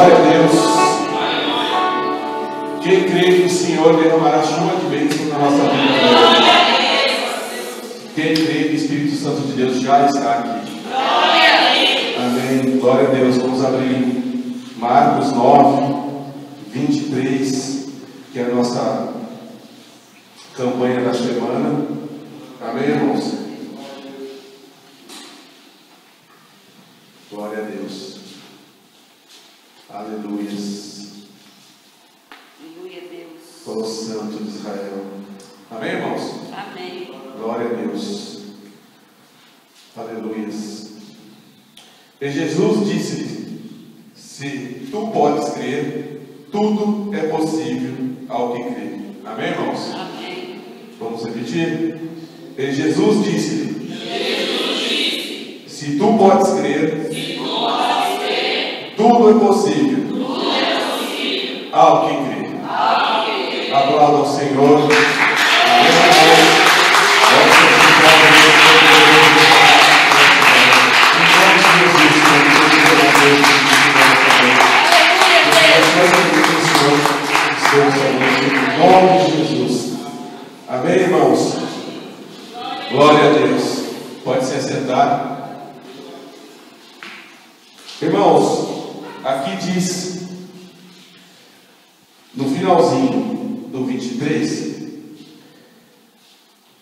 Glória a Deus. Quem crê que o Senhor derramará chuva de bênção na nossa vida? Quem crê que o Espírito Santo de Deus já está aqui? Amém. Glória a Deus. Vamos abrir Marcos 9, 23, que é a nossa campanha da semana. Amém, irmãos? Glória a Deus. Aleluias. Aleluia, Deus. Ó Santo de Israel. Amém, irmãos? Amém. Glória a Deus. Aleluias. E Jesus disse-lhe: se tu podes crer, tudo é possível ao que crê. Amém, irmãos? Amém. Vamos repetir? E Jesus disse-lhe: se tu podes crer, tudo é possível ao que crê. Aplauda ao Senhor. Em nome de Jesus. Amém, irmãos? Glória a Deus. Pode se assentar. Irmãos, aqui diz, no finalzinho do 23,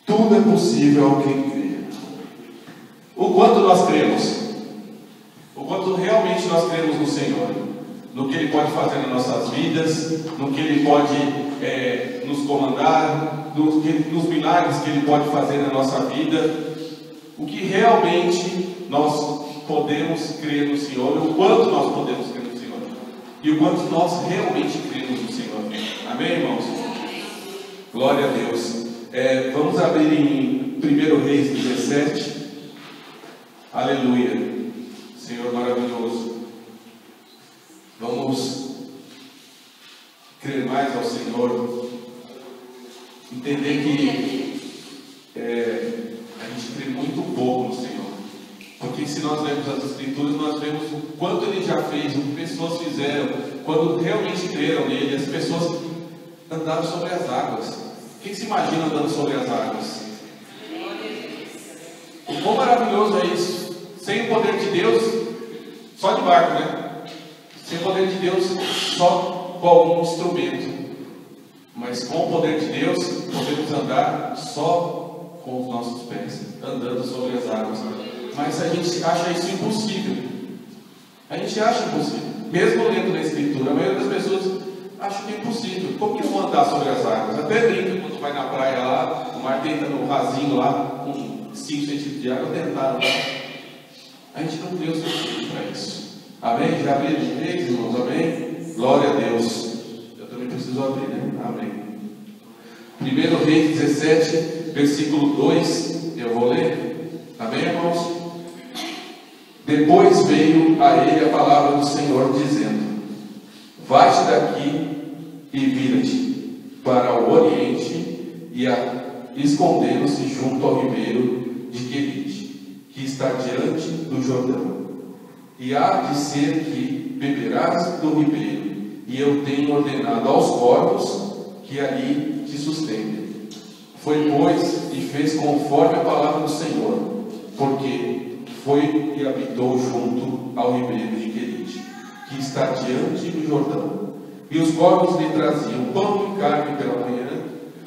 tudo é possível ao quem crê. O quanto nós cremos, o quanto realmente nós cremos no Senhor, no que Ele pode fazer nas nossas vidas, no que Ele pode nos comandar, nos milagres que Ele pode fazer na nossa vida, o que realmente nós podemos crer no Senhor, o quanto nós podemos crer no Senhor, e o quanto nós realmente cremos no Senhor. Amém, irmãos? Glória a Deus. Vamos abrir em 1 Reis 17. Aleluia. Senhor maravilhoso. Vamos crer mais ao Senhor, entender que a gente crê muito pouco no Senhor, porque se nós lemos as Escrituras, nós vemos o quanto Ele já fez, o que pessoas fizeram, quando realmente creram nele. As pessoas andaram sobre as águas. Quem se imagina andando sobre as águas? O quão maravilhoso é isso! Sem o poder de Deus, só de barco, né? Sem o poder de Deus, só com algum instrumento. Mas com o poder de Deus, podemos andar só com os nossos pés, andando sobre as águas. Mas a gente acha isso impossível. A gente acha impossível. Mesmo lendo na Escritura, a maioria das pessoas acha que é impossível. Como que eu vou andar sobre as águas? Até brinca quando vai na praia lá, o mar tenta no rasinho lá, com 5 centímetros de água, tentaram lá. A gente não criou o sentido para isso. Amém? Já abriram de vez, irmãos? Amém? Glória a Deus. Eu também preciso abrir, né? Amém. 1 Reis 17, versículo 2. Eu vou ler. Amém, irmãos? Depois veio a ele a palavra do Senhor, dizendo: vai-te daqui e vira-te para o oriente, e escondendo-se junto ao ribeiro de Querite, que está diante do Jordão. E há de ser que beberás do ribeiro, e eu tenho ordenado aos corvos que ali te sustentem. Foi, pois, e fez conforme a palavra do Senhor, porque foi e habitou junto ao ribeiro de Querite, que está diante do Jordão. E os corvos lhe traziam pão e carne pela manhã,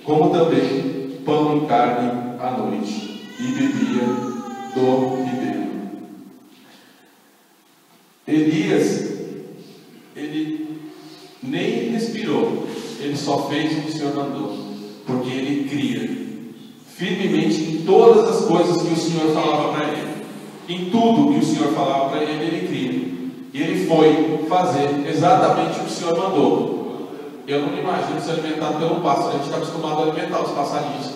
como também pão e carne à noite, e bebia do ribeiro. Elias, ele nem respirou, ele só fez o que o Senhor mandou, porque ele cria firmemente em todas as coisas que o Senhor falava para ele. Em tudo que o Senhor falava para ele, ele cria. E ele foi fazer exatamente o que o Senhor mandou. Eu não me imagino se alimentado pelo pássaro. A gente está acostumado a alimentar os passarinhos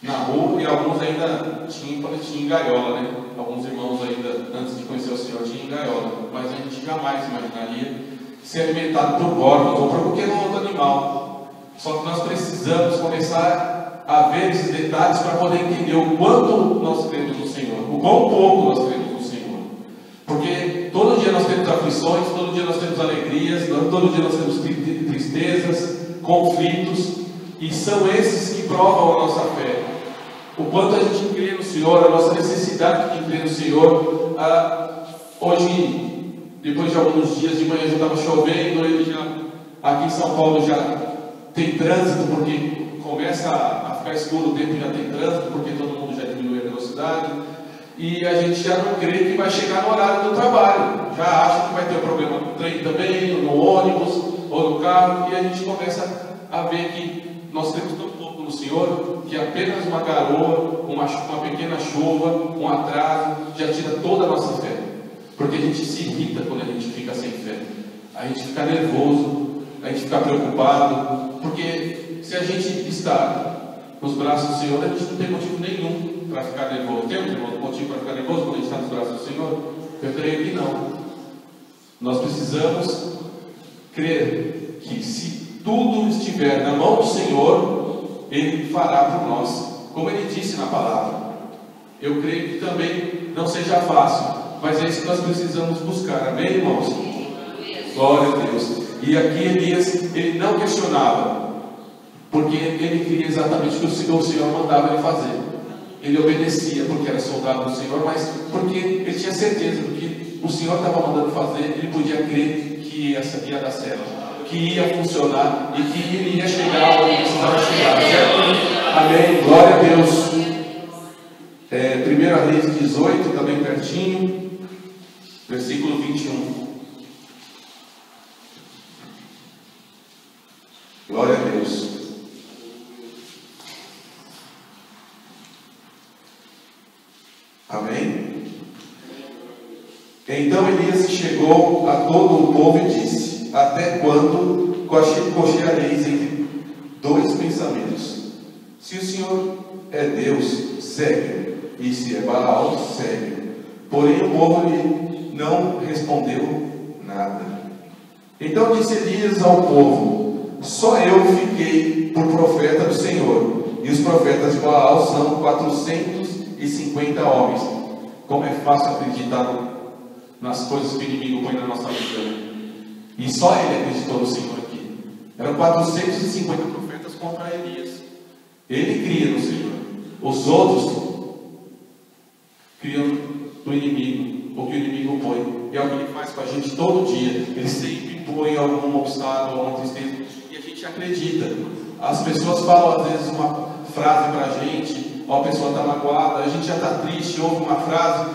na rua, e alguns ainda tinham em gaiola, né? Alguns irmãos ainda, antes de conhecer o Senhor, tinham em gaiola. Mas a gente jamais imaginaria ser alimentado por corvos ou por qualquer outro animal. Só que nós precisamos começar a ver esses detalhes para poder entender o quanto nós cremos no Senhor, o quão pouco nós cremos no Senhor. Porque todo dia nós temos a aflições, todo dia nós temos alegrias, todo dia nós temos tristezas, conflitos, e são esses que provam a nossa fé. O quanto a gente crê no Senhor, a nossa necessidade de crer no Senhor. Hoje, depois de alguns dias de manhã já estava chovendo, aqui em São Paulo já tem trânsito, porque começa a ficar escuro o tempo e já tem trânsito, porque todo mundo já diminui a velocidade, e a gente já não crê que vai chegar no horário do trabalho, já acha que vai ter um problema no trem também, no ônibus ou no carro, e a gente começa a ver que nós temos tão pouco no Senhor, que apenas uma garoa, uma pequena chuva, um atraso, já tira toda a nossa fé, porque a gente se irrita quando a gente fica sem fé, a gente fica nervoso, a gente fica preocupado, porque se a gente está nos braços do Senhor, a gente não tem motivo nenhum para ficar nervoso. Temos motivo para ficar nervoso quando a gente está nos braços do Senhor? Eu creio que não. Nós precisamos crer que se tudo estiver na mão do Senhor, Ele fará por nós, como Ele disse na palavra. Eu creio que também não seja fácil, mas é isso que nós precisamos buscar. Amém, irmãos? Glória a Deus. E aqui Elias, ele não questionava, porque ele queria exatamente o que o Senhor mandava ele fazer. Ele obedecia porque era soldado do Senhor, mas porque ele tinha certeza do que o Senhor estava mandando fazer, ele podia crer que ia dar certo, que ia funcionar e que ele ia chegar onde precisava chegar, certo? Amém, glória a Deus. 1 Reis 18, também pertinho, versículo 21. Glória a Deus. Amém? Então Elias chegou a todo o povo e disse: até quando cocheareis entre dois pensamentos? Se o Senhor é Deus, segue, e se é Baal, segue. Porém o povo lhe não respondeu nada. Então disse Elias ao povo: só eu fiquei por profeta do Senhor, e os profetas de Baal são 450 homens. Como é fácil acreditar nas coisas que o inimigo põe na nossa vida. E só ele acreditou no Senhor aqui. Eram 450 profetas contra Elias. Ele cria no Senhor. Os outros criam do inimigo, o que o inimigo põe. E é o que ele faz com a gente todo dia. Ele sempre põe algum obstáculo, alguma tristeza. Acredita. As pessoas falam às vezes uma frase para a gente, ou a pessoa está magoada, a gente já está triste, ouve uma frase,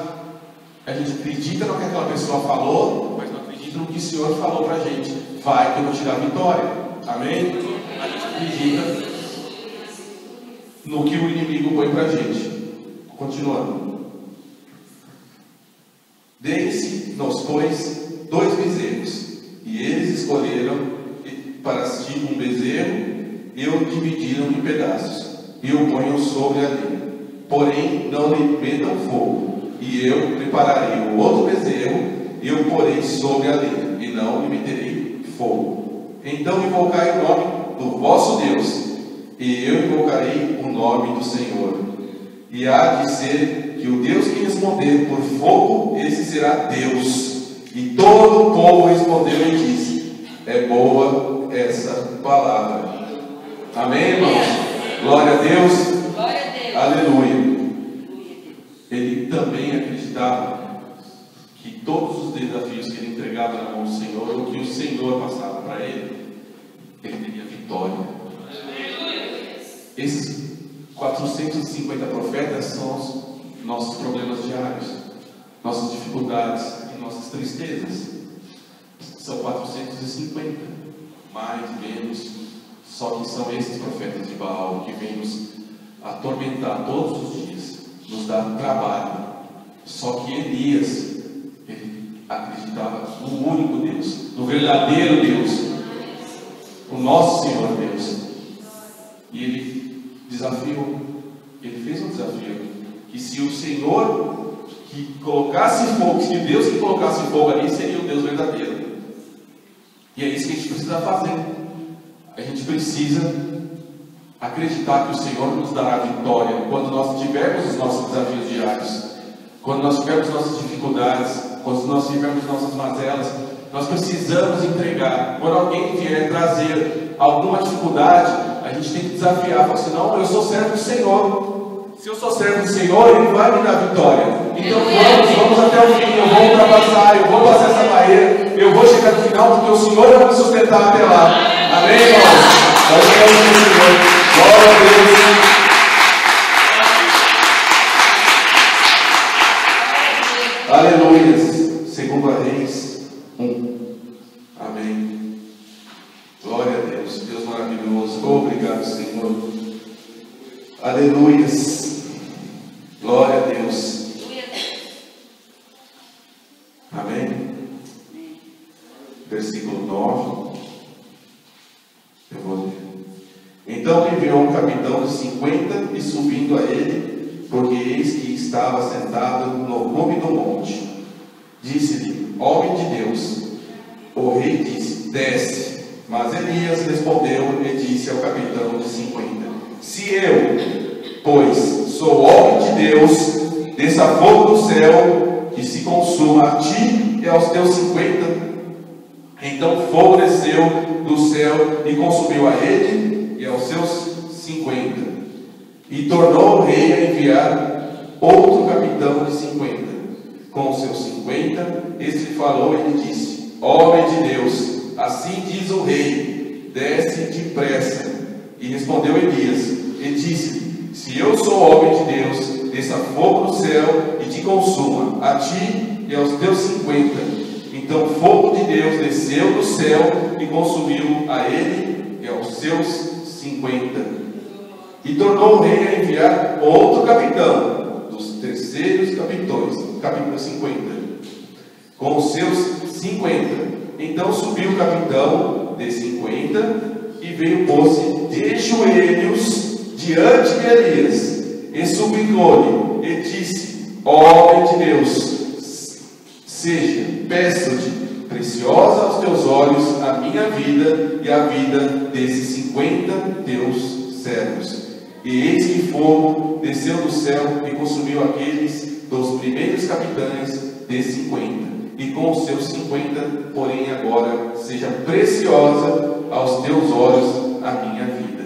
a gente acredita no que aquela pessoa falou, mas não acredita no que o Senhor falou para a gente. Vai que eu vou te dar vitória. Amém? A gente acredita no que o inimigo põe para a gente. Continuando. Deem-se-nos, pois, 2 bezerros, e eles escolheram para si um bezerro, e o dividiram em pedaços, e o ponham sobre a lenha. Porém, não lhe metam fogo, e eu prepararei o outro bezerro, e o porei sobre a lenha, e não lhe meterei fogo. Então invocai o nome do vosso Deus, e eu invocarei o nome do Senhor. E há de ser que o Deus que responder por fogo, esse será Deus. E todo o povo respondeu e disse: é boa essa palavra. Amém, irmãos? Glória a Deus. Glória a Deus. Aleluia. Ele também acreditava que todos os desafios que ele entregava na mão do Senhor, o que o Senhor passava para ele teria vitória. Esses 450 profetas são os nossos problemas diários, nossas dificuldades e nossas tristezas. São 450. Mais, menos, só que são esses profetas de Baal que vêm nos atormentar todos os dias, nos dar trabalho. Só que Elias, ele acreditava no único Deus, no verdadeiro Deus, o nosso Senhor Deus. E ele desafiou, ele fez um desafio, que se o Senhor que colocasse fogo, se Deus que colocasse fogo ali, seria o Deus verdadeiro. E é isso que a gente precisa fazer. A gente precisa acreditar que o Senhor nos dará vitória quando nós tivermos os nossos desafios diários, quando nós tivermos nossas dificuldades, quando nós tivemos nossas mazelas, nós precisamos entregar. Quando alguém vier trazer alguma dificuldade, a gente tem que desafiar, falar assim, não, eu sou servo do Senhor. Se eu sou servo do Senhor, Ele vai me dar vitória. Então vamos até o fim, eu vou ultrapassar, eu vou passar essa barreira, eu vou chegar no final, porque o Senhor vai me sustentar até lá. Amém, irmãos? Nós estamos no Senhor. Glória a Deus. Aleluia. Segundo Reis 1. Amém. Glória a Deus. Deus maravilhoso. Obrigado, Senhor. Aleluia. Glória a Deus. Amém. Versículo 9. Eu vou ler. Então enviou um capitão de 50 e subindo a ele, porque eis que estava sentado no cume do monte. Disse-lhe, homem de Deus. O rei disse, desce. Mas Elias respondeu e disse ao capitão de 50, se eu, pois, sou homem de Deus, desça fogo do céu e se consuma a ti e aos teus 50. Então fogo desceu do céu e consumiu a ele e aos seus 50. E tornou o rei a enviar outro capitão de 50. Com os seus 50, este falou e lhe disse, homem de Deus, assim diz o rei, desce depressa. E respondeu Elias e disse-lhe, se eu sou homem de Deus, desça fogo do céu e te consuma, a ti e aos teus 50. Então fogo de Deus desceu do céu e consumiu a ele e aos seus 50. E tornou o rei a enviar outro capitão, dos terceiros capitões, capítulo 50, com os seus 50. Então subiu o capitão de 50 e veio pôr-se de joelhos diante de Elias e suplicou-lhe e disse, homem de Deus, seja, peço-te, preciosa aos teus olhos a minha vida e a vida desses 50 teus servos. E eis que fogo desceu do céu e consumiu aqueles dos primeiros capitães de 50. E com os seus 50, porém agora seja preciosa aos teus olhos a minha vida.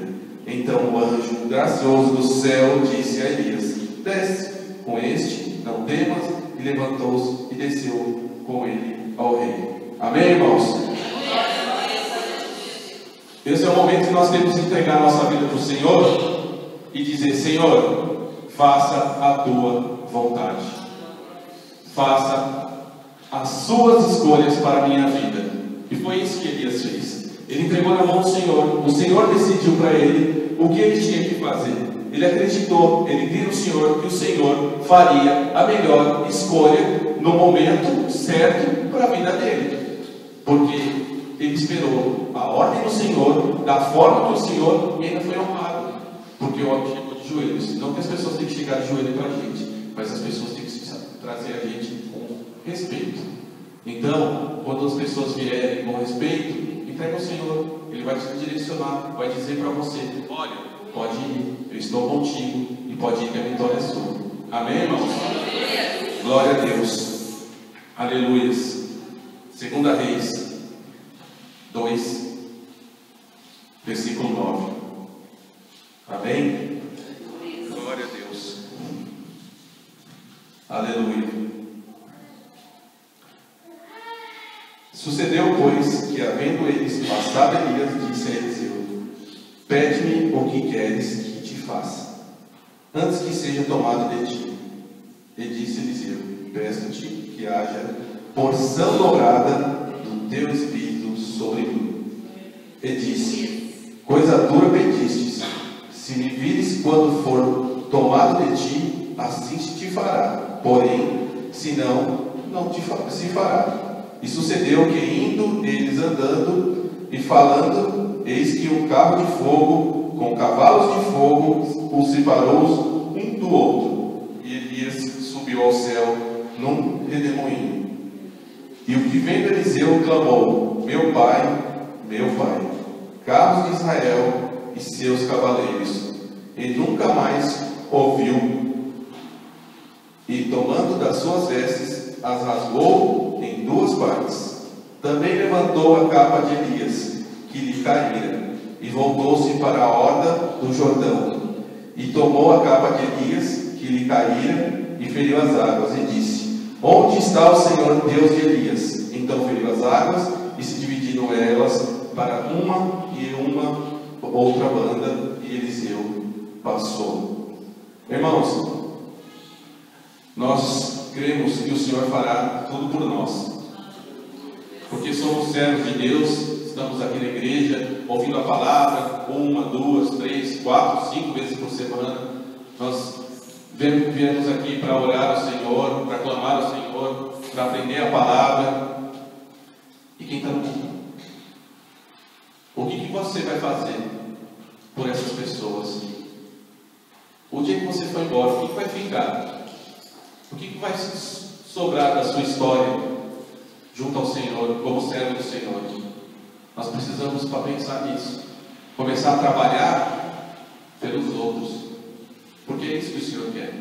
Então o anjo gracioso do céu disse a Elias, desce com este, não temas, e levantou-se e desceu com ele ao rei. Amém, irmãos? Esse é o momento que nós temos que entregar a nossa vida para o Senhor e dizer, Senhor, faça a tua vontade, faça as suas escolhas para a minha vida. E foi isso que Elias fez. Ele entregou na mão do Senhor. O Senhor decidiu para ele o que ele tinha que fazer. Ele acreditou, ele viu no Senhor que o Senhor faria a melhor escolha no momento certo para a vida dele, porque ele esperou a ordem do Senhor, da forma do Senhor, e ainda foi honrado, porque o homem chegou de joelhos. Não que as pessoas têm que chegar de joelho para a gente, mas as pessoas têm que trazer a gente com respeito. Então, quando as pessoas vierem com respeito, entrega ao Senhor. Ele vai te direcionar, vai dizer para você, olha, pode ir, eu estou contigo, e pode ir que a vitória é sua. Amém, irmãos? Glória a Deus. Aleluia. 2 Reis 2, versículo 9. Amém? Glória a Deus. Aleluia. Sucedeu, pois, que havendo eles passado Elias, disse a Eliseu, pede-me o que queres que te faça, antes que seja tomado de ti. E disse Eliseu, peço-te que haja porção dobrada do teu espírito sobre mim. E disse, coisa dura pedistes, se me vires quando for tomado de ti, assim te fará, porém, se não, não se fará. E sucedeu que, indo eles andando e falando, eis que um carro de fogo, com cavalos de fogo, os separou um do outro. E Elias subiu ao céu num redemoinho. E o que vendo Eliseu clamou, meu pai, carros de Israel e seus cavaleiros. E nunca mais ouviu. E tomando das suas vestes, as rasgou em duas partes. Também levantou a capa de Elias, que lhe caíra, e voltou-se para a horda do Jordão, e tomou a capa de Elias, que lhe caíra, e feriu as águas, e disse: onde está o Senhor Deus de Elias? Então feriu as águas, e se dividiram elas para uma e uma outra banda, e Eliseu passou. Irmãos, nós cremos que o Senhor fará tudo por nós, porque somos servos de Deus, estamos aqui na igreja, ouvindo a palavra, 1, 2, 3, 4, 5 vezes por semana. Nós viemos aqui para orar ao Senhor, para clamar ao Senhor, para aprender a palavra. E quem está no mundo? O que você vai fazer por essas pessoas? O dia que você for embora, o que vai ficar? O que vai sobrar da sua história junto ao Senhor, como servo do Senhor? Nós precisamos para pensar nisso, começar a trabalhar pelos outros, porque é isso que o Senhor quer,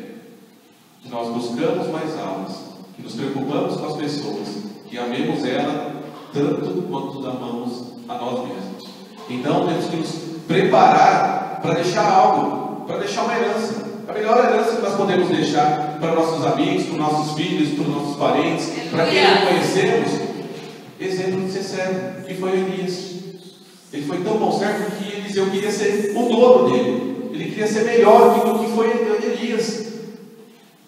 que nós buscamos mais almas, que nos preocupamos com as pessoas, que amemos ela tanto quanto amamos a nós mesmos. Então temos que nos preparar para deixar algo, para deixar uma herança. A melhor herança que nós podemos deixar para nossos amigos, para nossos filhos, para nossos parentes, para quem não conhecemos, exemplo de ser servo, que foi Elias. Ele foi tão bom servo que Eliseu queria ser o dobro dele. Ele queria ser melhor do que foi Elias.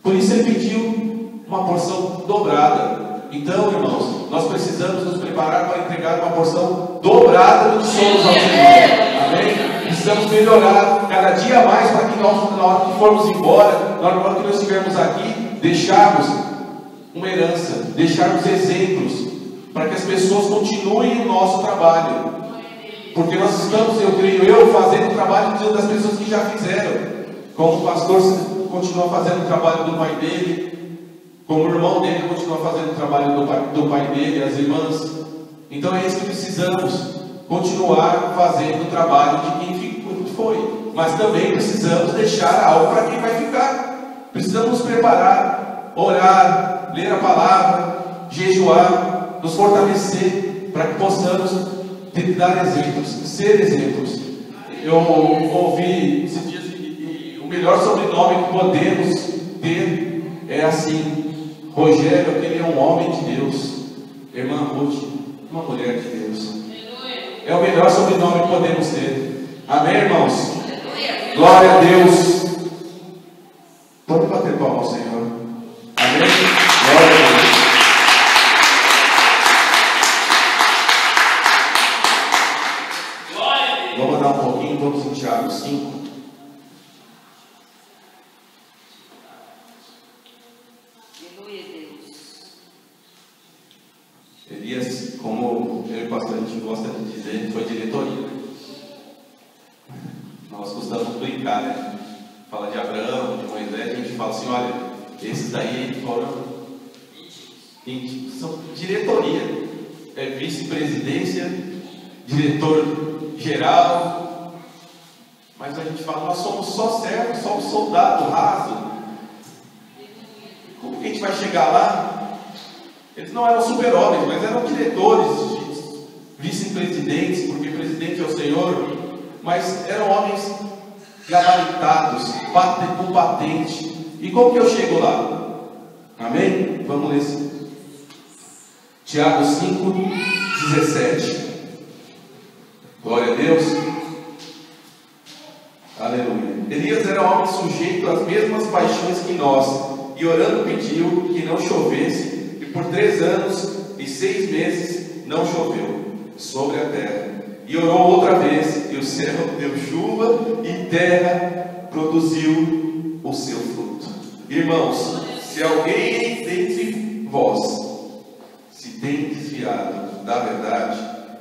Por isso ele pediu uma porção dobrada. Então, irmãos, nós precisamos nos preparar para entregar uma porção dobrada do que somos ao Senhor. Amém? Precisamos melhorar cada dia mais para que nós, na hora que formos embora, na hora que nós estivermos aqui, deixarmos uma herança, deixarmos exemplos, para que as pessoas continuem o nosso trabalho. Porque nós estamos, eu creio, fazendo o trabalho das pessoas que já fizeram. Como o pastor continua fazendo o trabalho do pai dele, como o irmão dele continua fazendo o trabalho do pai dele, as irmãs. Então é isso que precisamos, continuar fazendo o trabalho de quem foi. Mas também precisamos deixar algo para quem vai ficar. Precisamos nos preparar, orar, ler a palavra, jejuar, nos fortalecer, para que possamos dar exemplos, ser exemplos. Eu ouvi esses dias que o melhor sobrenome que podemos ter é assim: Rogério, aquele é um homem de Deus. Irmã Ruth, uma mulher de Deus. É o melhor sobrenome que podemos ter. Amém, irmãos? Glória a Deus. Pode bater palma ao Senhor. Amém? Glória a Deus. Vamos andar um pouquinho, vamos em Tiago 5. Elias, como eu e o pastor a gente gosta de dizer, foi diretoria. Nós costumamos brincar, né? Fala de Abraão, de Moisés, a gente fala assim: olha, esses daí foram íntimos, são diretoria, vice-presidência, diretor geral. Mas a gente fala: nós somos só servos, somos soldado raso. Como que a gente vai chegar lá? Eles não eram super-homens, mas eram diretores, vice-presidentes, porque presidente é o Senhor, mas eram homens gabaritados, com patente. E como que eu chego lá? Amém? Vamos ler Tiago 5:17. Glória a Deus. Aleluia. Elias era homem sujeito às mesmas paixões que nós, e orando pediu que não chovesse, e por 3 anos e 6 meses não choveu sobre a terra. E orou outra vez, e o céu deu chuva, e terra produziu o seu fruto. Irmãos, se alguém dentre vós se tem desviado da verdade,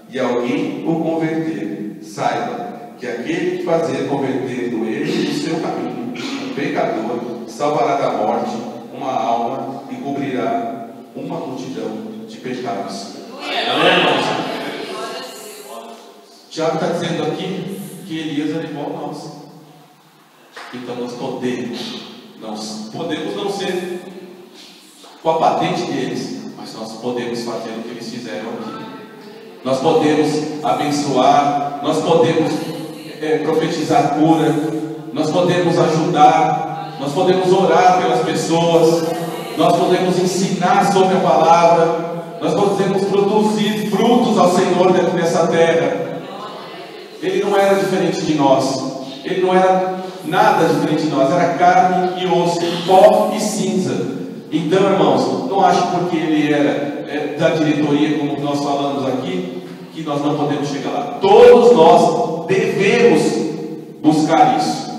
e alguém o converter, saiba que aquele que fazer convertendo ele do seu caminho, um pecador, salvará da morte uma alma e cobrirá uma multidão de pecados. Amém, irmãos? Tiago está dizendo aqui que Elias era igual a nós. Então nós podemos não ser com a patente deles, mas nós podemos fazer o que eles fizeram aqui. Nós podemos abençoar, nós podemos profetizar cura, nós podemos ajudar, nós podemos orar pelas pessoas, nós podemos ensinar sobre a palavra, nós podemos produzir frutos ao Senhor nessa terra. Ele não era diferente de nós, ele não era nada diferente de nós, era carne e osso, pó e cinza. Então, irmãos, não acho porque ele era da diretoria, como nós falamos aqui, que nós não podemos chegar lá. Todos nós devemos buscar isso,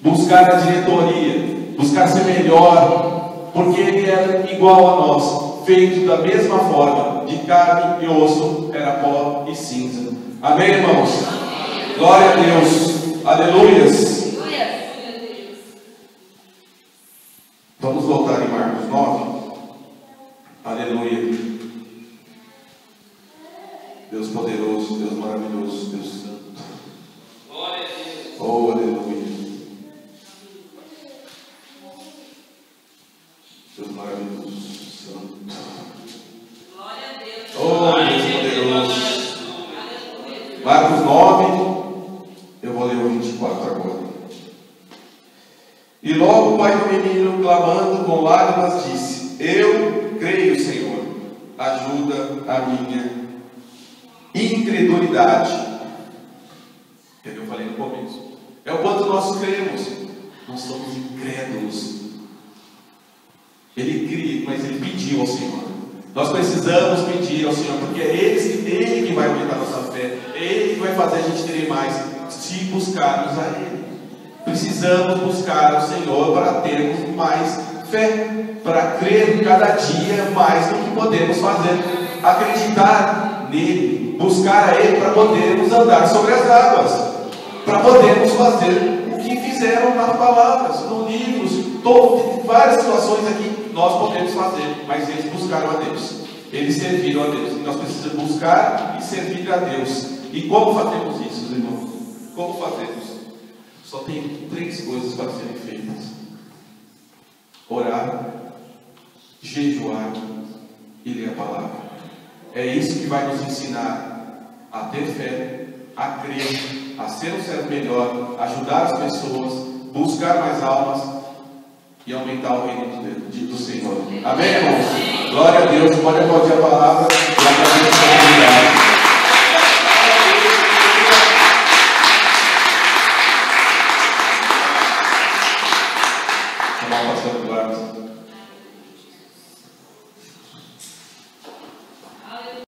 buscar a diretoria, buscar ser melhor, porque ele era igual a nós, feito da mesma forma, de carne e osso, era pó e cinza. Amém, irmãos? Glória a Deus, aleluias. Vamos voltar em Marcos 9. Aleluia. Deus poderoso, Deus maravilhoso, Deus santo. Glória a Deus. Oh, aleluia. Deus maravilhoso, santo. Glória a Deus. Oh, Deus poderoso. Marcos 9. Eu vou ler o 24 agora. E logo o pai do menino, clamando com lágrimas, disse: Eu creio, Senhor, ajuda a minha incredulidade. É o que eu falei no começo. É o quanto nós cremos. Nós somos incrédulos. Ele cria, mas ele pediu ao Senhor. Nós precisamos pedir ao Senhor, porque é Ele que vai aumentar a nossa fé. É Ele que vai fazer a gente ter mais, se buscarmos a Ele. Precisamos buscar o Senhor para termos mais fé, para crer cada dia mais no que podemos fazer, acreditar nele, buscar a Ele para podermos andar sobre as águas, para podermos fazer o que fizeram nas palavras, nos livros, várias situações aqui nós podemos fazer, mas eles buscaram a Deus, eles serviram a Deus, e nós precisamos buscar e servir a Deus. E como fazemos isso, irmãos? Como fazemos? Só tem 3 coisas para serem feitas: orar, jejuar e ler a palavra. É isso que vai nos ensinar a ter fé, a crer, a ser um servo melhor, ajudar as pessoas, buscar mais almas e aumentar o reino do Senhor. Amém, irmãos? Glória a Deus. Pode aplaudir a palavra.